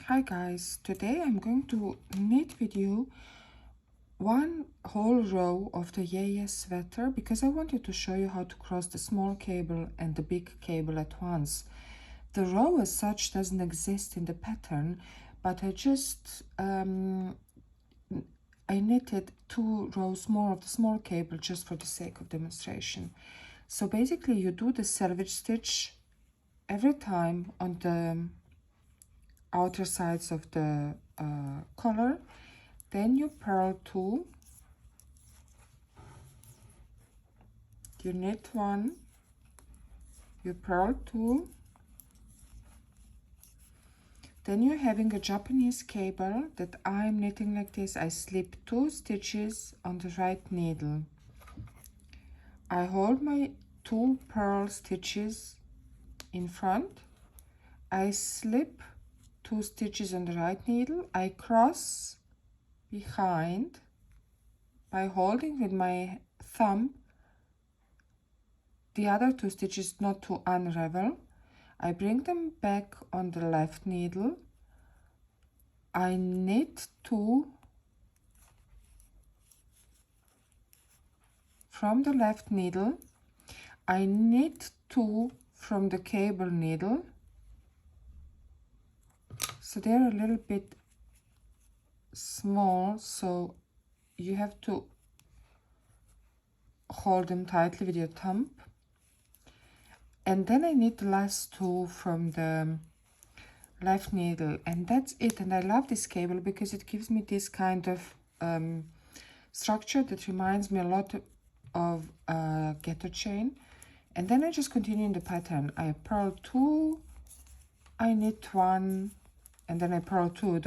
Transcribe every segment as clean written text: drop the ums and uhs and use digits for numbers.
Hi guys, today I'm going to knit with you one whole row of the Yaya sweater because I wanted to show you how to cross the small cable and the big cable at once. The row as such doesn't exist in the pattern, but I knitted 2 rows more of the small cable just for the sake of demonstration. So basically you do the selvage stitch every time on the outer sides of the collar, then you purl 2, you knit 1, you purl 2, then you're having a Japanese cable that I'm knitting like this. I slip 2 stitches on the right needle, I hold my 2 purl stitches in front, I slip 2 stitches on the right needle, I cross behind by holding with my thumb the other 2 stitches not to unravel. I bring them back on the left needle, I knit 2 from the left needle, I knit 2 from the cable needle, so they're a little bit small, so you have to hold them tightly with your thumb, and then I knit the last 2 from the left needle, and that's it. And I love this cable because it gives me this kind of structure that reminds me a lot of a getter chain. And then I just continue in the pattern. I purl 2, I knit 1, and then I purl 2.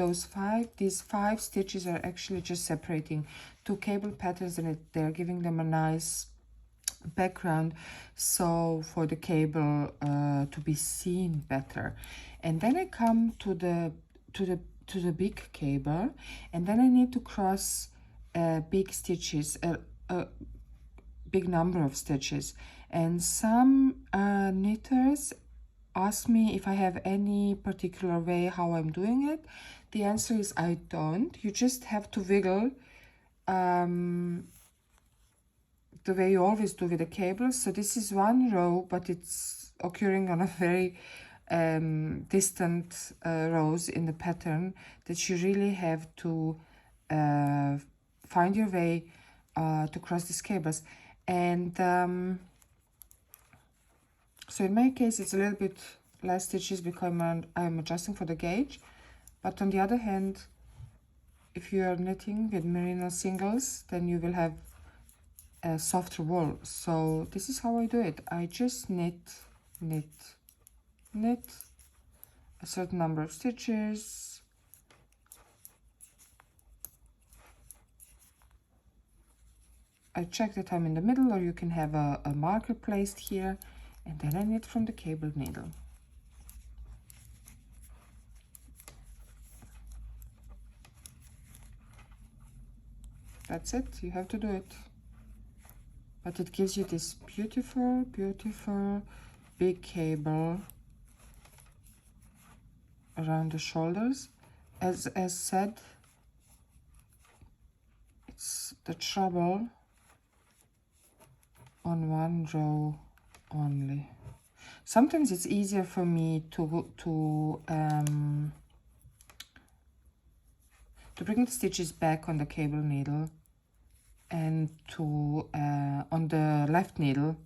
These 5 stitches are actually just separating 2 cable patterns, and they're giving them a nice background, so for the cable to be seen better. And then I come to the big cable, and then I need to cross big stitches, a big number of stitches. And some knitters ask me if I have any particular way how I'm doing it. The answer is I don't. You just have to wiggle the way you always do with the cables. So this is one row, but it's occurring on a very distant rows in the pattern that you really have to find your way to cross these cables. And so in my case it's a little bit less stitches because I'm adjusting for the gauge, but on the other hand, if you are knitting with merino singles, then you will have a softer wool. So this is how I do it. I just knit a certain number of stitches, I check that I'm in the middle, or you can have a marker placed here, and then I knit from the cable needle. That's it, you have to do it. But it gives you this beautiful, beautiful big cable around the shoulders. As said, it's the trouble on one row only. Sometimes it's easier for me to bring the stitches back on the cable needle and to on the left needle,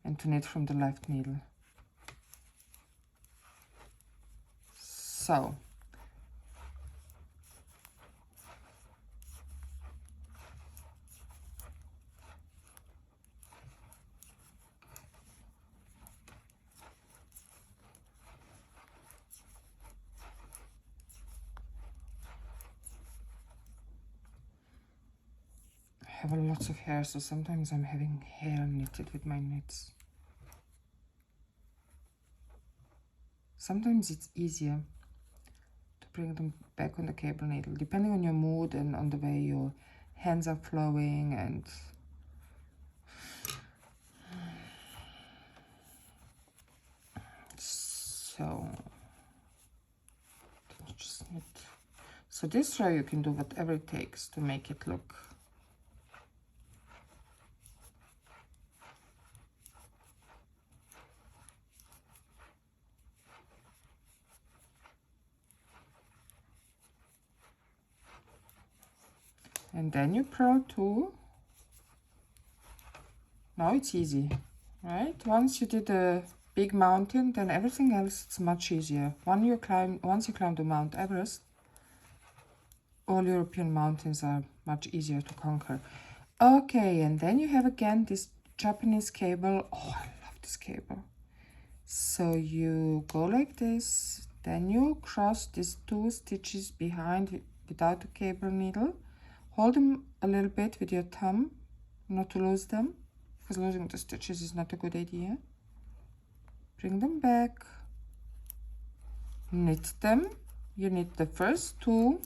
and to knit from the left needle. So I have lots of hair, so sometimes I'm having hair knitted with my knits. Sometimes it's easier to bring them back on the cable needle, depending on your mood and on the way your hands are flowing. And so just just knit. So this row you can do whatever it takes to make it look. And then you purl 2. Now it's easy, right? Once you did a big mountain, then everything else it's much easier. Once you climb the Mount Everest, all European mountains are much easier to conquer. Okay, and then you have again this Japanese cable. Oh, I love this cable. So you go like this, then you cross these 2 stitches behind without the cable needle. Hold them a little bit with your thumb, not to lose them, because losing the stitches is not a good idea. Bring them back, knit them. You knit the first 2,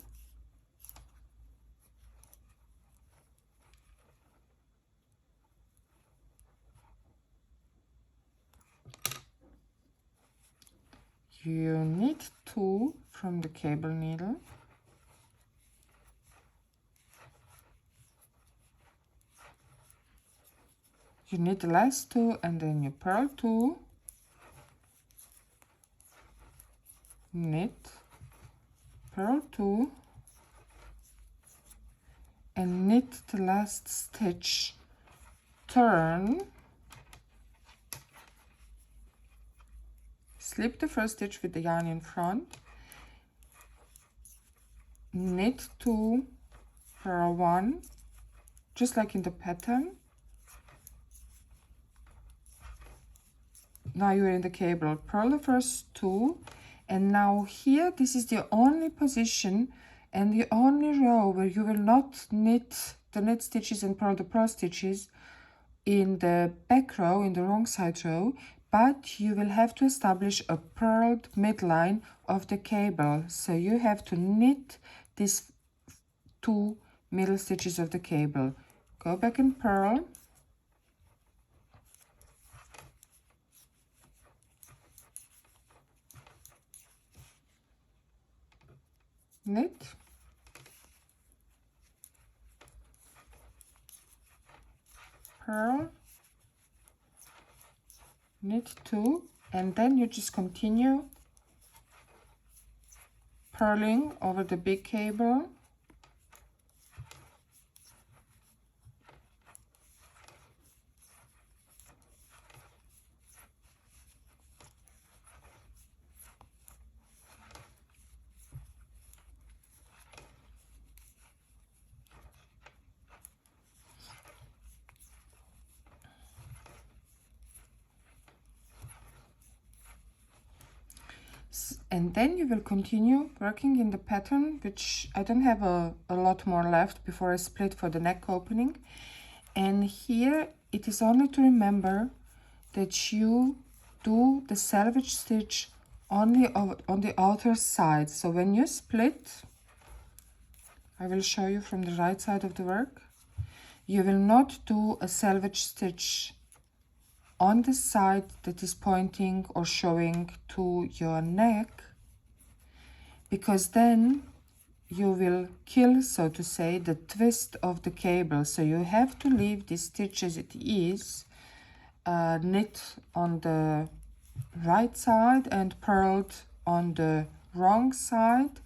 you knit 2 from the cable needle, you knit the last 2 and then you purl 2, knit, purl 2, and knit the last stitch, turn, slip the first stitch with the yarn in front, knit 2, purl 1, just like in the pattern. Now you're in the cable, purl the first 2, and now here this is the only position and the only row where you will not knit the knit stitches and purl the purl stitches in the back row, in the wrong side row, but you will have to establish a purled midline of the cable. So you have to knit these 2 middle stitches of the cable. Go back and purl. Knit, purl, knit 2, and then you just continue purling over the big cable. And then you will continue working in the pattern, which I don't have a lot more left before I split for the neck opening. And here it is only to remember that you do the selvage stitch only on the outer side. So when you split, I will show you from the right side of the work, you will not do a selvage stitch on the side that is pointing or showing to your neck, because then you will kill, so to say, the twist of the cable. So you have to leave this stitch as it is, knit on the right side and purled on the wrong side,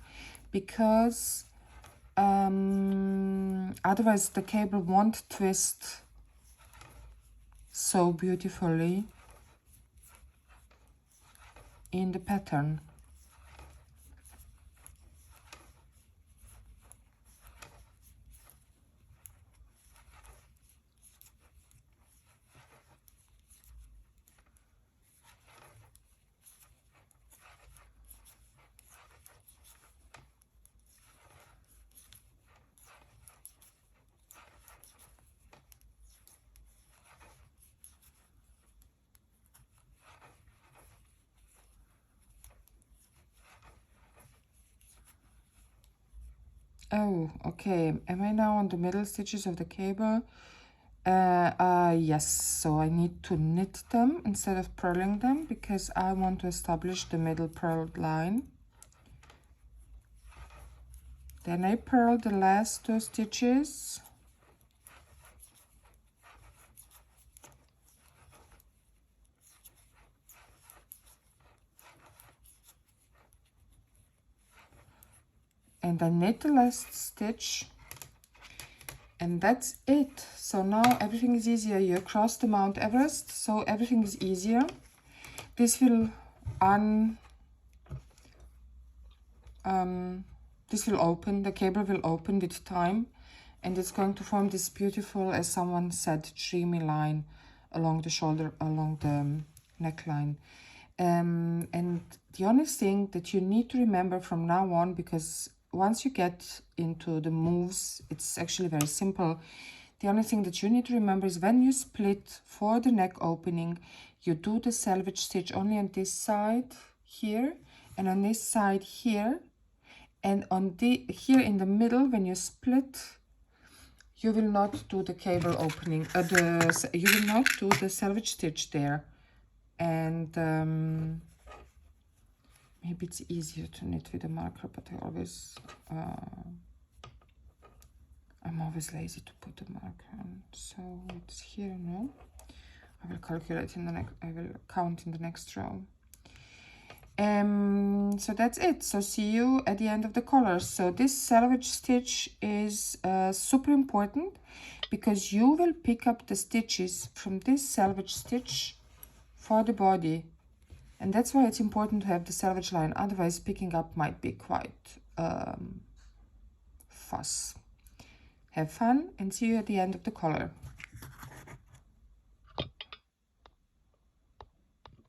because otherwise the cable won't twist so beautifully in the pattern. Oh, okay. Am I now on the middle stitches of the cable? Yes. So I need to knit them instead of purling them, because I want to establish the middle purled line. Then I purl the last 2 stitches. And I knit the last stitch. And that's it. So now everything is easier. You cross the Mount Everest, so everything is easier. This will open, the cable will open with time, and it's going to form this beautiful, as someone said, dreamy line along the shoulder, along the neckline. And the only thing that you need to remember from now on, because once you get into the moves, it's actually very simple. The only thing that you need to remember is when you split for the neck opening, you do the selvage stitch only on this side here and on this side here, and on the here in the middle when you split, you will not do the cable opening, you will not do the selvage stitch there. And maybe it's easier to knit with a marker, but I'm always lazy to put a marker on. So it's here, no? I will calculate in the next, I will count in the next row. So that's it. So see you at the end of the color. So this selvage stitch is super important, because you will pick up the stitches from this selvage stitch for the body, and that's why it's important to have the selvage line. Otherwise picking up might be quite fuss. Have fun and see you at the end of the color.